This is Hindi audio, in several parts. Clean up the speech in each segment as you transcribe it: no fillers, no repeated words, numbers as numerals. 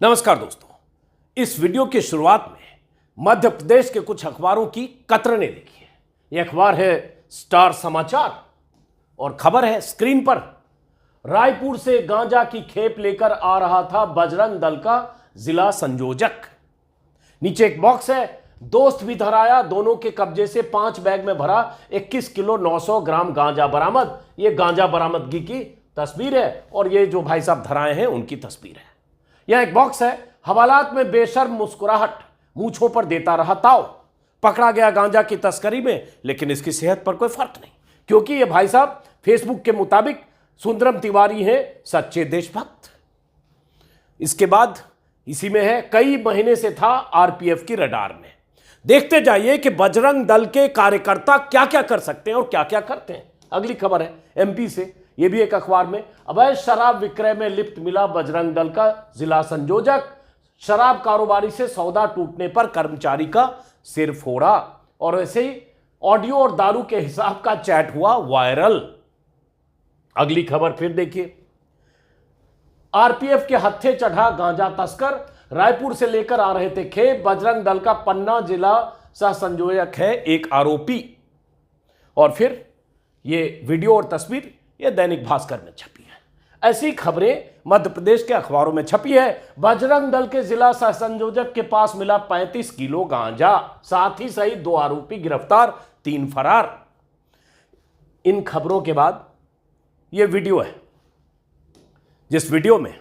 नमस्कार दोस्तों, इस वीडियो की शुरुआत में मध्य प्रदेश के कुछ अखबारों की कतरने देखिए। यह अखबार है स्टार समाचार और खबर है स्क्रीन पर। रायपुर से गांजा की खेप लेकर आ रहा था बजरंग दल का जिला संयोजक। नीचे एक बॉक्स है, दोस्त भी धराया, दोनों के कब्जे से 5 बैग में भरा 21 किलो 900 ग्राम गांजा बरामद। यह गांजा बरामदगी की तस्वीर है और ये जो भाई साहब धराए हैं उनकी तस्वीर है। यह एक बॉक्स है, हवालात में बेशर्म मुस्कुराहट, मूंछों पर देता रहा ताव। पकड़ा गया गांजा की तस्करी में, लेकिन इसकी सेहत पर कोई फर्क नहीं, क्योंकि ये भाई साहब फेसबुक के मुताबिक सुंदरम तिवारी हैं सच्चे देशभक्त। इसके बाद इसी में है, कई महीने से था आरपीएफ की रडार में। देखते जाइए कि बजरंग दल के कार्यकर्ता क्या क्या कर सकते हैं और क्या क्या करते हैं। अगली खबर है एमपी से, यह भी एक अखबार में। अवैध शराब विक्रय में लिप्त मिला बजरंग दल का जिला संयोजक। शराब कारोबारी से सौदा टूटने पर कर्मचारी का सिर फोड़ा। और ऐसे ही ऑडियो और दारू के हिसाब का चैट हुआ वायरल। अगली खबर फिर देखिए, आरपीएफ के हत्थे चढ़ा गांजा तस्कर। रायपुर से लेकर आ रहे थे खेप। बजरंग दल का पन्ना जिला सह संयोजक है एक आरोपी। और फिर ये वीडियो और तस्वीर ये दैनिक भास्कर में छपी है। ऐसी खबरें मध्य प्रदेश के अखबारों में छपी है। बजरंग दल के जिला सह संयोजक के पास मिला 35 किलो गांजा, साथ ही सहित 2 आरोपी गिरफ्तार, 3 फरार। इन खबरों के बाद यह वीडियो है, जिस वीडियो में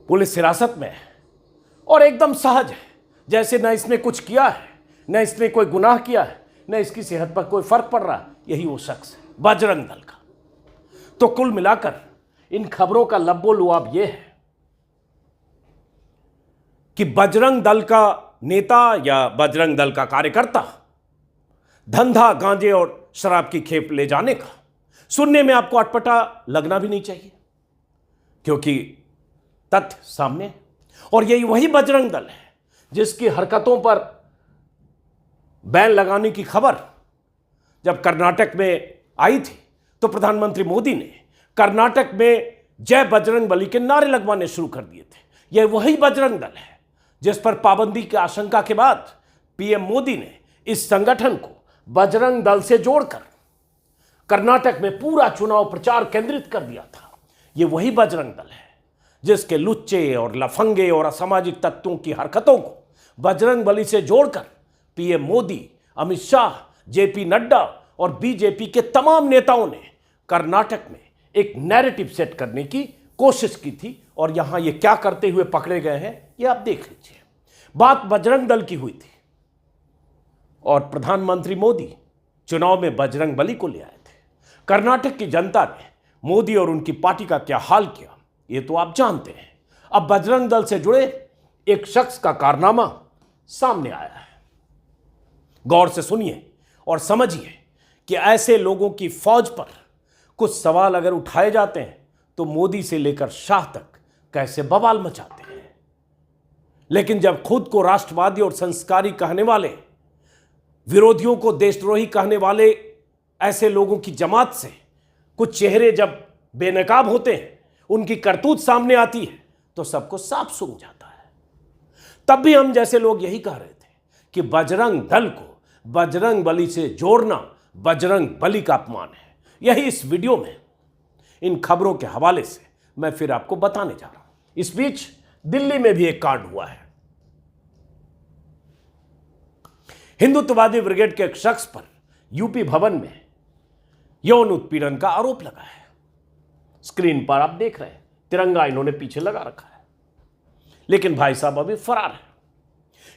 पुलिस हिरासत में है और एकदम सहज है, जैसे न इसने कुछ किया है, न इसने कोई गुनाह किया है, न इसकी सेहत पर कोई फर्क पड़ रहा है। यही वो शख्स है बजरंग दल का। तो कुल मिलाकर इन खबरों का लब्बो लुआब यह है कि बजरंग दल का नेता या बजरंग दल का कार्यकर्ता धंधा गांजे और शराब की खेप ले जाने का सुनने में आपको अटपटा लगना भी नहीं चाहिए, क्योंकि तथ्य सामने है। और यही वही बजरंग दल है जिसकी हरकतों पर बैन लगाने की खबर जब कर्नाटक में आई थी तो प्रधानमंत्री मोदी ने कर्नाटक में जय बजरंग बली के नारे लगवाने शुरू कर दिए थे। यह वही बजरंग दल है जिस पर पाबंदी की आशंका के बाद पीएम मोदी ने इस संगठन को बजरंग दल से जोड़कर कर्नाटक में पूरा चुनाव प्रचार केंद्रित कर दिया था। यह वही बजरंग दल है जिसके लुच्चे और लफंगे और असामाजिक तत्वों की हरकतों को बजरंग बली से जोड़कर पीएम मोदी, अमित शाह, जेपी नड्डा और बीजेपी के तमाम नेताओं ने कर्नाटक में एक नैरेटिव सेट करने की कोशिश की थी। और यहां ये क्या करते हुए पकड़े गए हैं ये आप देख लीजिए। बात बजरंग दल की हुई थी और प्रधानमंत्री मोदी चुनाव में बजरंग बली को ले आए थे। कर्नाटक की जनता ने मोदी और उनकी पार्टी का क्या हाल किया ये तो आप जानते हैं। अब बजरंग दल से जुड़े एक शख्स का कारनामा सामने आया है। गौर से सुनिए और समझिए कि ऐसे लोगों की फौज पर कुछ सवाल अगर उठाए जाते हैं तो मोदी से लेकर शाह तक कैसे बवाल मचाते हैं, लेकिन जब खुद को राष्ट्रवादी और संस्कारी कहने वाले, विरोधियों को देशद्रोही कहने वाले ऐसे लोगों की जमात से कुछ चेहरे जब बेनकाब होते हैं, उनकी करतूत सामने आती है तो सबको साफ सूझ जाता है। तब भी हम जैसे लोग यही कह रहे थे कि बजरंग दल को बजरंग बली से जोड़ना बजरंग बली का अपमान है। यही इस वीडियो में इन खबरों के हवाले से मैं फिर आपको बताने जा रहा हूं। इस बीच दिल्ली में भी एक कांड हुआ है। हिंदुत्ववादी ब्रिगेड के एक शख्स पर यूपी भवन में यौन उत्पीड़न का आरोप लगा है। स्क्रीन पर आप देख रहे हैं, तिरंगा इन्होंने पीछे लगा रखा है, लेकिन भाई साहब अभी फरार है।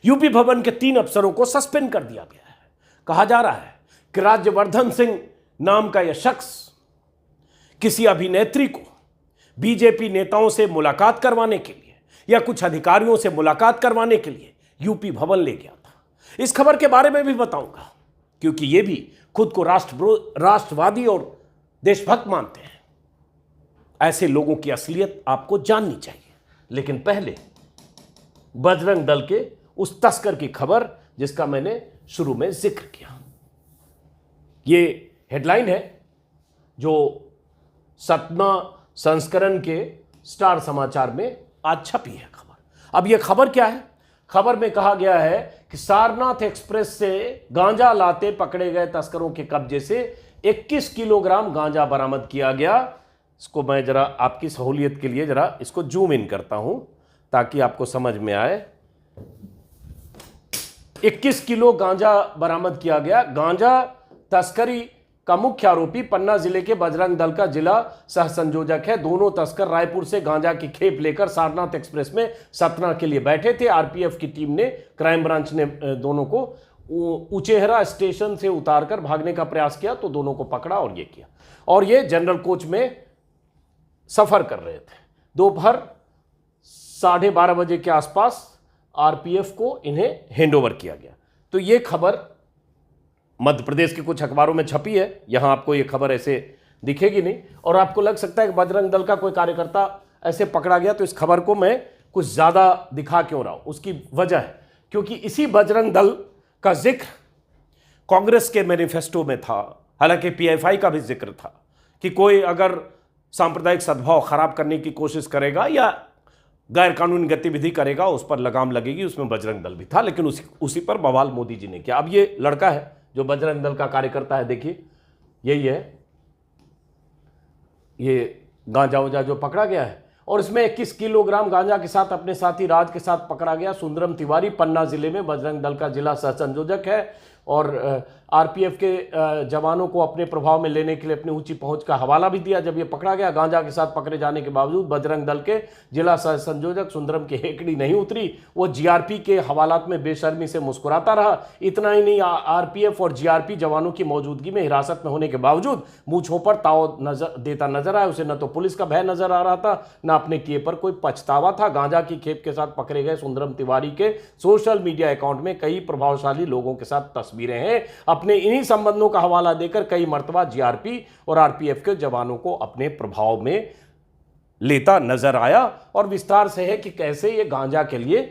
यूपी भवन के 3 अफसरों को सस्पेंड कर दिया गया है। कहा जा रहा है कि राज्यवर्धन सिंह नाम का यह शख्स किसी अभिनेत्री को बीजेपी नेताओं से मुलाकात करवाने के लिए या कुछ अधिकारियों से मुलाकात करवाने के लिए यूपी भवन ले गया था। इस खबर के बारे में भी बताऊंगा, क्योंकि ये भी खुद को राष्ट्रवादी और देशभक्त मानते हैं। ऐसे लोगों की असलियत आपको जाननी चाहिए। लेकिन पहले बजरंग दल के उस तस्कर की खबर जिसका मैंने शुरू में जिक्र किया। ये हेडलाइन है जो 7वां संस्करण के स्टार समाचार में आज छपी है खबर। अब यह खबर क्या है? खबर में कहा गया है कि सारनाथ एक्सप्रेस से गांजा लाते पकड़े गए तस्करों के कब्जे से 21 किलोग्राम गांजा बरामद किया गया। इसको मैं जरा आपकी सहूलियत के लिए जरा इसको जूम इन करता हूं ताकि आपको समझ में आए। 21 किलो गांजा बरामद किया गया। गांजा तस्करी का मुख्य आरोपी पन्ना जिले के बजरंग दल का जिला सह संयोजक है। दोनों तस्कर रायपुर से गांजा की खेप लेकर सारनाथ एक्सप्रेस में सतना के लिए बैठे थे। आरपीएफ की टीम ने, क्राइम ब्रांच ने दोनों को उचेहरा स्टेशन से उतारकर भागने का प्रयास किया तो दोनों को पकड़ा और ये किया। और ये जनरल कोच में सफर कर रहे थे। दोपहर 12:30 बजे के आसपास आरपीएफ को इन्हें हैंडओवर किया गया। तो ये खबर मध्य प्रदेश के कुछ अखबारों में छपी है। यहां आपको ये खबर ऐसे दिखेगी नहीं और आपको लग सकता है कि बजरंग दल का कोई कार्यकर्ता ऐसे पकड़ा गया। तो इस खबर को मैं कुछ ज्यादा दिखा क्यों रहा हूं, उसकी वजह है क्योंकि इसी बजरंग दल का जिक्र कांग्रेस के मैनिफेस्टो में था। हालांकि पीएफआई का भी जिक्र था कि कोई अगर सांप्रदायिक सद्भाव खराब करने की कोशिश करेगा या गैर कानूनी गतिविधि करेगा उस पर लगाम लगेगी। उसमें बजरंग दल भी था, लेकिन उसी पर बवाल मोदी जी ने किया। अब ये लड़का है जो बजरंग दल का कार्यकर्ता है, देखिए यही है, ये गांजा उजा जो पकड़ा गया है और इसमें 21 किलोग्राम गांजा के साथ अपने साथी राज के साथ पकड़ा गया। सुंदरम तिवारी पन्ना जिले में बजरंग दल का जिला सह संयोजक है और आरपीएफ के जवानों को अपने प्रभाव में लेने के लिए अपनी ऊंची पहुंच का हवाला भी दिया। जब ये पकड़ा गया, गांजा के साथ पकड़े जाने के बावजूद बजरंग दल के जिला सह संयोजक सुंदरम की हेकड़ी नहीं उतरी। वो जीआरपी के हवालात में बेशर्मी से मुस्कुराता रहा। इतना ही नहीं, आरपीएफ और जीआरपी जवानों की मौजूदगी में हिरासत में होने के बावजूद मूंछों पर ताव देता नजर आया। उसे न तो पुलिस का भय नजर आ रहा था, न अपने किए पर कोई पछतावा था। गांजा की खेप के साथ पकड़े गए सुंदरम तिवारी के सोशल मीडिया अकाउंट में कई प्रभावशाली लोगों के साथ तस्वीरें हैं। अपने इन्हीं संबंधों का हवाला देकर कई मर्तबा जीआरपी और आरपीएफ के जवानों को अपने प्रभाव में लेता नजर आया। और विस्तार से है कि कैसे ये गांजा के लिए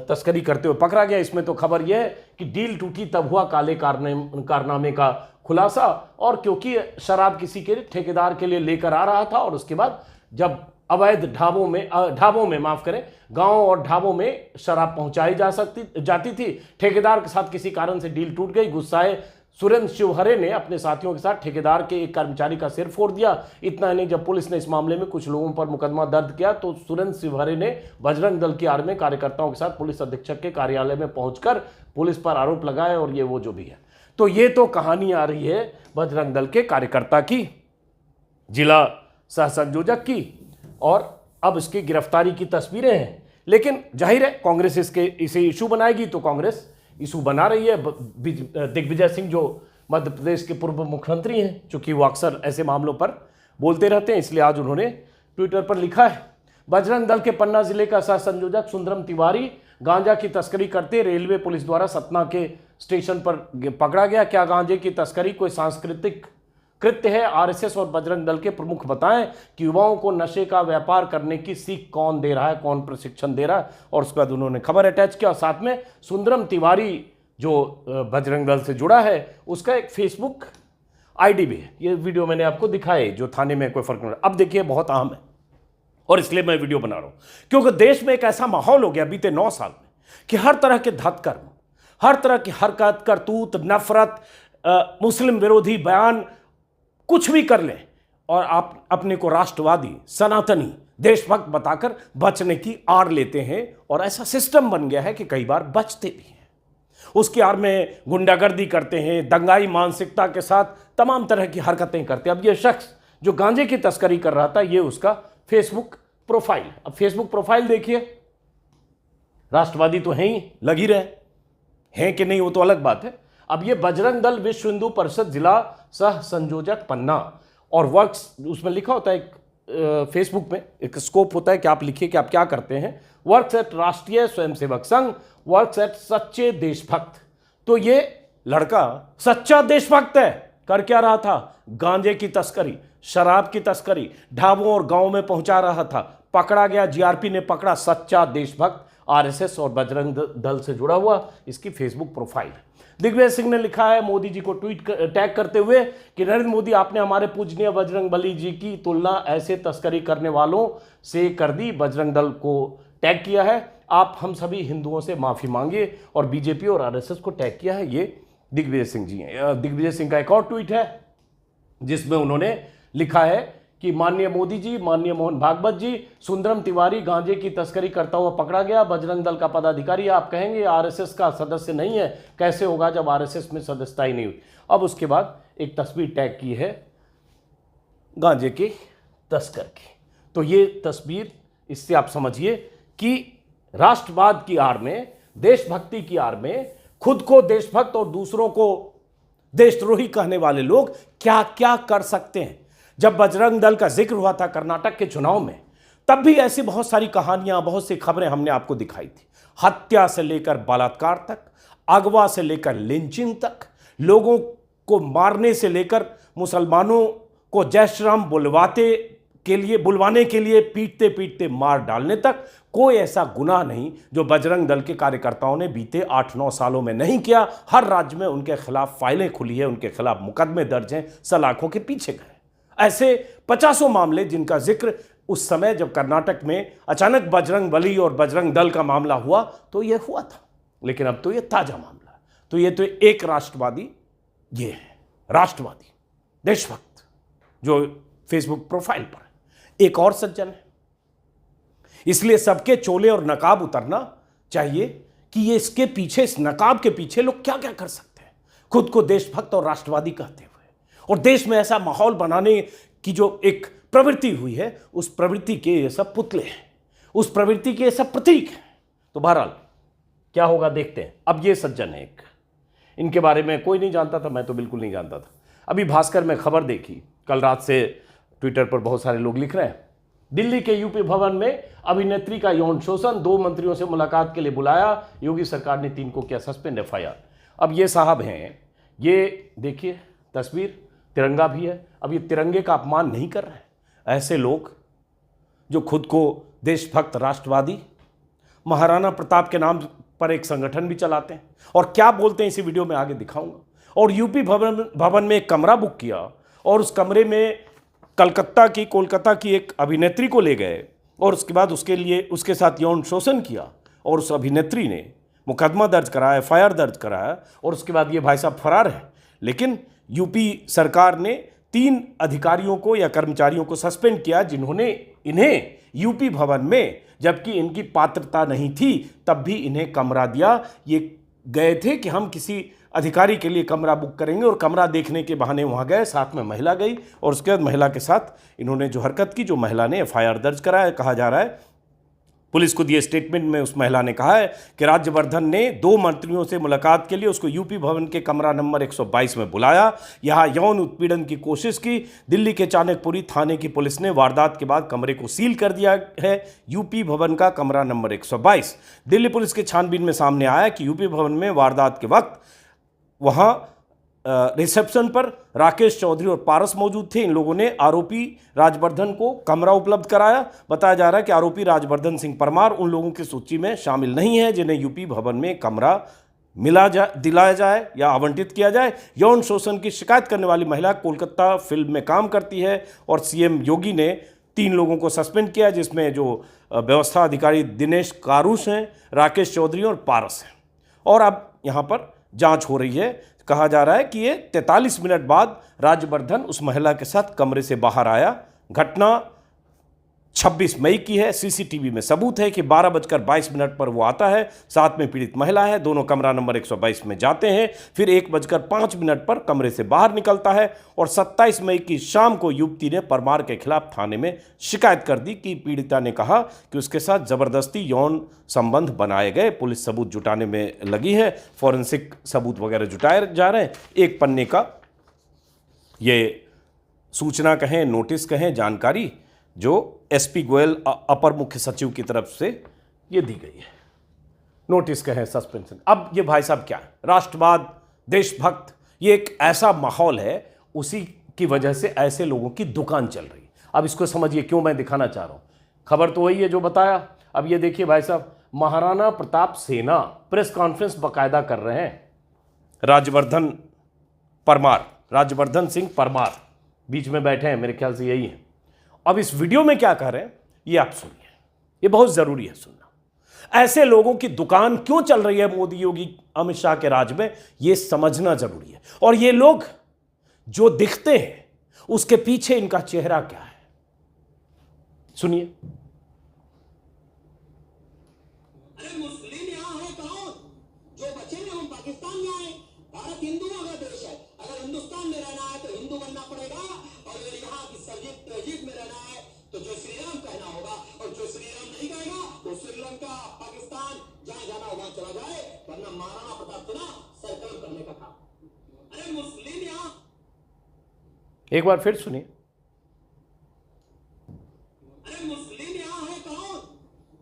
तस्करी करते हुए पकड़ा गया। इसमें तो खबर यह है कि डील टूटी तब हुआ काले कारनामे का खुलासा। और क्योंकि शराब किसी के ठेकेदार के लिए लेकर आ रहा था और उसके बाद जब अवैध ढाबों में माफ करें, गांव और ढाबों में शराब पहुंचाई जाती थी। ठेकेदार के साथ किसी कारण से डील टूट गई। गुस्साए सुरेंद्र शिवहरे ने अपने साथियों के साथ ठेकेदार के एक कर्मचारी का सिर फोड़ दिया। इतना नहीं, जब पुलिस ने इस मामले में कुछ लोगों पर मुकदमा दर्ज किया तो सुरेंद्र शिवहरे ने बजरंग दल की आड़ में कार्यकर्ताओं के साथ पुलिस अधीक्षक के कार्यालय में पहुंचकर पुलिस पर आरोप लगाए और ये वो जो भी है। तो ये तो कहानी आ रही है बजरंग दल के कार्यकर्ता की, जिला सह संयोजक की, और अब इसकी गिरफ्तारी की तस्वीरें हैं। लेकिन जाहिर है कांग्रेस इसे इशू बनाएगी तो कांग्रेस इशू बना रही है। दिग्विजय सिंह जो मध्य प्रदेश के पूर्व मुख्यमंत्री हैं, चूंकि वो अक्सर ऐसे मामलों पर बोलते रहते हैं, इसलिए आज उन्होंने ट्विटर पर लिखा है, बजरंग दल के पन्ना जिले का सह संयोजक सुंदरम तिवारी गांजा की तस्करी करते रेलवे पुलिस द्वारा सतना के स्टेशन पर पकड़ा गया। क्या गांजे की तस्करी कोई सांस्कृतिक कृत्य है? आरएसएस और बजरंग दल के प्रमुख बताएं कि युवाओं को नशे का व्यापार करने की सीख कौन दे रहा है, कौन प्रशिक्षण दे रहा है। और उसके बाद उन्होंने खबर अटैच किया। साथ में सुंदरम तिवारी जो बजरंग दल से जुड़ा है उसका एक फेसबुक आईडी भी है। ये वीडियो मैंने आपको दिखाई, जो थाने में कोई फर्क नहीं। अब देखिए, बहुत अहम है और इसलिए मैं वीडियो बना रहा हूं क्योंकि देश में एक ऐसा माहौल हो गया बीते 9 साल में कि हर तरह के धतकर्म, हर तरह की हरकत, करतूत, नफरत, मुस्लिम विरोधी बयान, कुछ भी कर लें और आप अपने को राष्ट्रवादी, सनातनी, देशभक्त बताकर बचने की आड़ लेते हैं। और ऐसा सिस्टम बन गया है कि कई बार बचते भी हैं। उसकी आड़ में गुंडागर्दी करते हैं, दंगाई मानसिकता के साथ तमाम तरह की हरकतें करते हैं। अब ये शख्स जो गांजे की तस्करी कर रहा था, ये उसका फेसबुक प्रोफाइल। अब फेसबुक प्रोफाइल देखिए, राष्ट्रवादी तो हैं ही, लग ही रहे हैं कि नहीं वो तो अलग बात है। अब ये बजरंग दल विश्व हिंदू परिषद जिला सह संयोजक पन्ना, और वर्क्स उसमें लिखा होता है, एक फेसबुक में एक स्कोप होता है कि आप लिखिए कि आप क्या करते हैं। वर्क्स एट राष्ट्रीय स्वयंसेवक संघ, वर्क्स एट सच्चे देशभक्त। तो ये लड़का सच्चा देशभक्त है। कर क्या रहा था? गांजे की तस्करी, शराब की तस्करी ढाबों और गांवों में पहुंचा रहा था। पकड़ा गया, जीआरपी ने पकड़ा। सच्चा देशभक्त आरएसएस और बजरंग दल से जुड़ा हुआ इसकी फेसबुक प्रोफाइल है। दिग्विजय सिंह ने लिखा है मोदी जी को टैग करते हुए कि नरेंद्र मोदी, आपने हमारे पूजनीय बजरंग बली जी की तुलना ऐसे तस्करी करने वालों से कर दी। बजरंग दल को टैग किया है, आप हम सभी हिंदुओं से माफी मांगिए, और बीजेपी और आरएसएस को टैग किया है। ये दिग्विजय सिंह जी हैं। दिग्विजय सिंह का एक और ट्वीट है जिसमें उन्होंने लिखा है कि माननीय मोदी जी, माननीय मोहन भागवत जी, सुंदरम तिवारी गांजे की तस्करी करता हुआ पकड़ा गया। बजरंग दल का पदाधिकारी। आप कहेंगे आरएसएस का सदस्य नहीं है, कैसे होगा जब आरएसएस में सदस्यता ही नहीं हुई। अब उसके बाद एक तस्वीर टैग की है गांजे के तस्कर की। तो ये तस्वीर, इससे आप समझिए कि राष्ट्रवाद की आड़ में, देशभक्ति की आड़ में खुद को देशभक्त और दूसरों को देशद्रोही कहने वाले लोग क्या क्या कर सकते हैं। जब बजरंग दल का जिक्र हुआ था कर्नाटक के चुनाव में, तब भी ऐसी बहुत सारी कहानियां, बहुत सी खबरें हमने आपको दिखाई थी। हत्या से लेकर बलात्कार तक, अगवा से लेकर लिंचिंग तक, लोगों को मारने से लेकर मुसलमानों को जय श्री राम बुलवाने के लिए पीटते पीटते मार डालने तक। कोई ऐसा गुनाह नहीं जो बजरंग दल के कार्यकर्ताओं ने बीते 8-9 सालों में नहीं किया। हर राज्य में उनके खिलाफ फाइलें खुली है, उनके खिलाफ मुकदमे दर्ज हैं, सलाखों के पीछे गए। ऐसे 50 मामले जिनका जिक्र उस समय जब कर्नाटक में अचानक बजरंग बली और बजरंग दल का मामला हुआ तो यह हुआ था। लेकिन अब तो यह ताजा मामला। तो यह तो एक राष्ट्रवादी, ये है राष्ट्रवादी देशभक्त जो फेसबुक प्रोफाइल पर है। एक और सज्जन है। इसलिए सबके चोले और नकाब उतरना चाहिए कि ये इसके पीछे, इस नकाब के पीछे लोग क्या क्या कर सकते हैं, खुद को देशभक्त और राष्ट्रवादी कहते हुए। और देश में ऐसा माहौल बनाने की जो एक प्रवृत्ति हुई है, उस प्रवृत्ति के ये सब पुतले हैं, उस प्रवृत्ति के ये सब प्रतीक हैं। तो बहरहाल क्या होगा देखते हैं। अब ये सज्जन है एक, इनके बारे में कोई नहीं जानता था, मैं तो बिल्कुल नहीं जानता था। अभी भास्कर में खबर देखी, कल रात से ट्विटर पर बहुत सारे लोग लिख रहे हैं। दिल्ली के यूपी भवन में अभिनेत्री का यौन शोषण, 2 मंत्रियों से मुलाकात के लिए बुलाया, योगी सरकार ने 3 को किया सस्पेंड, FIR। अब ये साहब हैं, ये देखिए तस्वीर, तिरंगा भी है। अब ये तिरंगे का अपमान नहीं कर रहे हैं ऐसे लोग जो खुद को देशभक्त, राष्ट्रवादी, महाराणा प्रताप के नाम पर एक संगठन भी चलाते हैं। और क्या बोलते हैं इसी वीडियो में आगे दिखाऊंगा। और यूपी भवन में एक कमरा बुक किया और उस कमरे में कोलकाता की एक अभिनेत्री को ले गए और उसके बाद उसके साथ यौन शोषण किया और उस अभिनेत्री ने मुकदमा दर्ज कराया, FIR दर्ज कराया और उसके बाद ये भाई साहब फरार है। लेकिन यूपी सरकार ने 3 अधिकारियों को या कर्मचारियों को सस्पेंड किया जिन्होंने इन्हें यूपी भवन में, जबकि इनकी पात्रता नहीं थी, तब भी इन्हें कमरा दिया। ये गए थे कि हम किसी अधिकारी के लिए कमरा बुक करेंगे और कमरा देखने के बहाने वहाँ गए, साथ में महिला गई और उसके बाद महिला के साथ इन्होंने जो हरकत की, जो महिला ने FIR दर्ज कराया। कहा जा रहा है, पुलिस को दिए स्टेटमेंट में उस महिला ने कहा है कि राज्यवर्धन ने 2 मंत्रियों से मुलाकात के लिए उसको यूपी भवन के कमरा नंबर 122 में बुलाया, यहाँ यौन उत्पीड़न की कोशिश की। दिल्ली के चाणक्यपुरी थाने की पुलिस ने वारदात के बाद कमरे को सील कर दिया है। यूपी भवन का कमरा नंबर 122। दिल्ली पुलिस के छानबीन में सामने आया कि यूपी भवन में वारदात के वक्त वहाँ रिसेप्शन पर राकेश चौधरी और पारस मौजूद थे। इन लोगों ने आरोपी राजवर्धन को कमरा उपलब्ध कराया। बताया जा रहा है कि आरोपी राजवर्धन सिंह परमार उन लोगों की सूची में शामिल नहीं है जिन्हें यूपी भवन में कमरा दिलाया जाए या आवंटित किया जाए। यौन शोषण की शिकायत करने वाली महिला कोलकाता फिल्म में काम करती है और सीएम योगी ने 3 लोगों को सस्पेंड किया, जिसमें जो व्यवस्था अधिकारी दिनेश कारूस हैं, राकेश चौधरी और पारस हैं। और अब यहाँ पर जांच हो रही है। कहा जा रहा है कि ये 43 मिनट बाद राजवर्धन उस महिला के साथ कमरे से बाहर आया। घटना 26 मई की है। सीसीटीवी में सबूत है कि 12:22 पर वो आता है, साथ में पीड़ित महिला है। दोनों कमरा नंबर 122 में जाते हैं, फिर 1:05 पर कमरे से बाहर निकलता है और 27 मई की शाम को युवती ने परमार के खिलाफ थाने में शिकायत कर दी कि पीड़िता ने कहा कि उसके साथ जबरदस्ती यौन संबंध बनाए गए। पुलिस सबूत जुटाने में लगी है, फॉरेंसिक सबूत वगैरह जुटाए जा रहे हैं। एक पन्ने का ये सूचना कहें, नोटिस कहें, जानकारी जो एसपी गोयल अपर मुख्य सचिव की तरफ से ये दी गई है। नोटिस कहें, सस्पेंशन। अब ये भाई साहब क्या है, राष्ट्रवाद, देशभक्त, ये एक ऐसा माहौल है, उसी की वजह से ऐसे लोगों की दुकान चल रही है। अब इसको समझिए क्यों मैं दिखाना चाह रहा हूं। खबर तो वही है जो बताया। अब ये देखिए भाई साहब, महाराणा प्रताप सेना प्रेस कॉन्फ्रेंस बाकायदा कर रहे हैं। राज्यवर्धन सिंह परमार बीच में बैठे हैं, मेरे ख्याल से यही है। अब इस वीडियो में क्या कह रहे हैं ये आप सुनिए, ये बहुत जरूरी है सुनना। ऐसे लोगों की दुकान क्यों चल रही है मोदी योगी अमित शाह के राज में, ये समझना जरूरी है। और ये लोग जो दिखते हैं उसके पीछे इनका चेहरा क्या है, सुनिए। अरे मुस्लिम यहाँ है कौन? जो बचे हैं हम पाकिस्तान में आए। भारत हिंदुओं का देश है। अगर हिंदुस्तान में रहना है तो हिंदू बनना पड़ेगा, और अगर यहाँ की तहजीब में रहना है तो जो श्री राम कहना होगा, और जो श्री राम नहीं कहेगा तो श्रीलंका, पाकिस्तान, जहां जाना होगा चला जाए, वरना महाराणा प्रताप से ना सर्कल करने का काम। अरे मुस्लिम यहाँ, एक बार फिर सुनिए। अरे मुस्लिम यहाँ है कौन?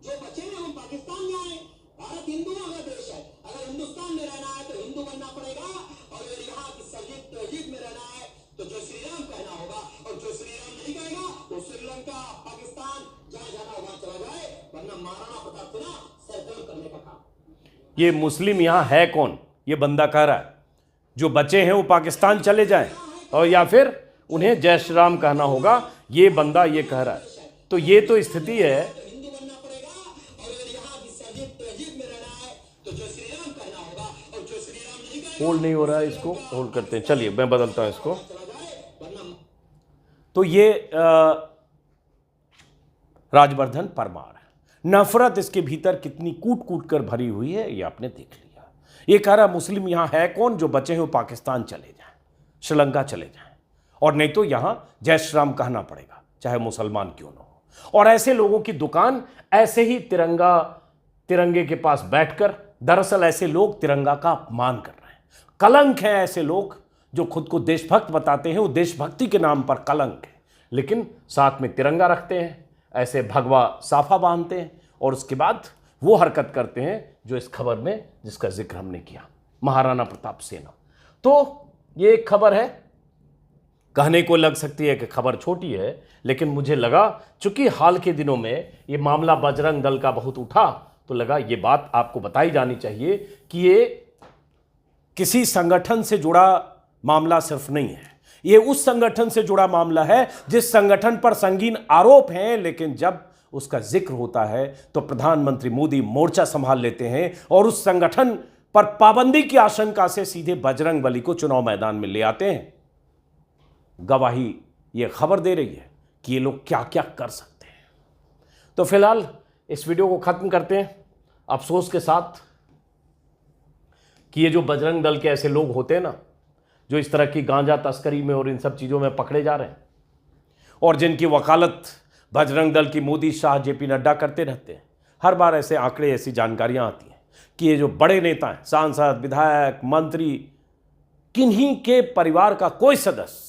जो बचे हैं हम पाकिस्तान में आए। भारत हिंदुओं का देश है। अगर हिंदुस्तान में रहना है तो हिंदू बनना पड़ेगा, और अगर यहाँ की तहजीब में रहना है तो जो श्री राम कहना होगा, और जो श्री राम नहीं कहेगा तो श्रीलंका, पाकिस्तान, जहां जाना होगा चला जाए, वरना महाराणा प्रताप से ना सर्कल करने का काम। ये मुस्लिम यहाँ है कौन, ये बंदा कह रहा है जो बचे हैं वो पाकिस्तान चले जाएं, और या फिर उन्हें जय श्री राम कहना होगा, ये बंदा ये कह रहा है। तो ये तो स्थिति है, हिंदू बनना पड़ेगा, और अगर यहाँ की तहजीब में रहना है तो जो श्री राम कहना होगा, और जो श्री राम नहीं कहेगा। होल्ड नहीं हो रहा है, इसको होल्ड करते हैं। चलिए मैं बदलता हूं इसको। चला जाए, वरना तो ये राजवर्धन परमार है। नफरत इसके भीतर कितनी कूट कूट कर भरी हुई है ये आपने देख लिया। ये कह रहा मुस्लिम यहाँ है कौन, जो बचे हैं वो पाकिस्तान चले जाएं, श्रीलंका चले जाएं, और नहीं तो यहाँ जय श्री राम कहना पड़ेगा, चाहे मुसलमान क्यों ना हो। और ऐसे लोगों की दुकान ऐसे ही तिरंगे के पास बैठकर, दरअसल ऐसे लोग तिरंगा का अपमान कर रहे हैं। कलंक है ऐसे लोग जो खुद को देशभक्त बताते हैं, वो देशभक्ति के नाम पर कलंक है, लेकिन साथ में तिरंगा रखते हैं, ऐसे भगवा साफा बांधते हैं, और उसके बाद वो हरकत करते हैं जो इस खबर में जिसका जिक्र हमने किया, महाराणा प्रताप सेना। तो ये एक खबर है, कहने को लग सकती है कि खबर छोटी है, लेकिन मुझे लगा चूंकि हाल के दिनों में ये मामला बजरंग दल का बहुत उठा, तो लगा ये बात आपको बताई जानी चाहिए कि ये किसी संगठन से जुड़ा मामला सिर्फ नहीं है, ये उस संगठन से जुड़ा मामला है जिस संगठन पर संगीन आरोप हैं, लेकिन जब उसका जिक्र होता है तो प्रधानमंत्री मोदी मोर्चा संभाल लेते हैं और उस संगठन पर पाबंदी की आशंका से सीधे बजरंगबली को चुनाव मैदान में ले आते हैं। गवाही ये खबर दे रही है कि ये लोग क्या क्या कर सकते हैं। तो फिलहाल इस वीडियो को खत्म करते हैं अफसोस के साथ कि ये जो बजरंग दल के ऐसे लोग होते हैं ना, जो इस तरह की गांजा तस्करी में और इन सब चीज़ों में पकड़े जा रहे हैं, और जिनकी वकालत बजरंग दल की मोदी, शाह, जेपी नड्डा करते रहते हैं। हर बार ऐसे आंकड़े, ऐसी जानकारियां आती हैं कि ये जो बड़े नेता हैं, सांसद, विधायक, मंत्री, किन्हीं के परिवार का कोई सदस्य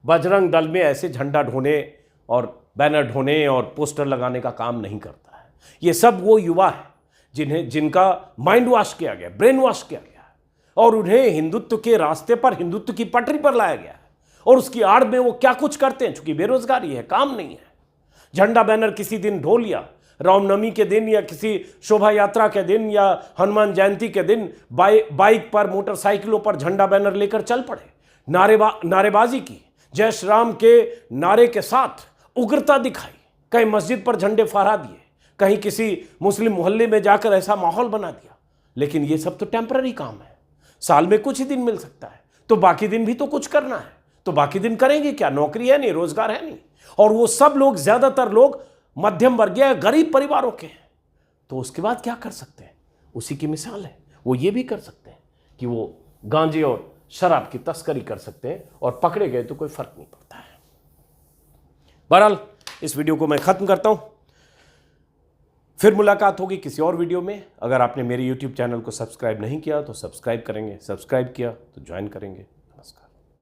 बजरंग दल में ऐसे झंडा ढोने और बैनर ढोने और पोस्टर लगाने का काम नहीं करता है। ये सब वो युवा है जिनका माइंड वॉश किया गया, ब्रेन वॉश किया गया, और उन्हें हिंदुत्व के रास्ते पर, हिंदुत्व की पटरी पर लाया गया है, और उसकी आड़ में वो क्या कुछ करते हैं। चूंकि बेरोजगारी है, काम नहीं है, झंडा बैनर किसी दिन ढो लिया, रामनवमी के दिन या किसी शोभा यात्रा के दिन या हनुमान जयंती के दिन बाइक पर, मोटरसाइकिलों पर झंडा बैनर लेकर चल पड़े, नारेबाजी की, जय श्री राम के नारे के साथ उग्रता दिखाई, कहीं मस्जिद पर झंडे फहरा दिए, कहीं किसी मुस्लिम मोहल्ले में जाकर ऐसा माहौल बना दिया। लेकिन ये सब तो टेम्पररी काम है, साल में कुछ ही दिन मिल सकता है, तो बाकी दिन भी तो कुछ करना है, तो बाकी दिन करेंगे क्या? नौकरी है नहीं, रोजगार है नहीं, और वो सब लोग, ज्यादातर लोग मध्यम वर्गीय गरीब परिवारों के हैं। तो उसके बाद क्या कर सकते हैं? उसी की मिसाल है। वो ये भी कर सकते हैं कि वो गांजे और शराब की तस्करी कर सकते हैं, और पकड़े गए तो कोई फर्क नहीं पड़ता है। बहरहाल इस वीडियो को मैं खत्म करता हूं, फिर मुलाकात होगी किसी और वीडियो में। अगर आपने मेरे YouTube चैनल को सब्सक्राइब नहीं किया तो सब्सक्राइब करेंगे, सब्सक्राइब किया तो ज्वाइन करेंगे।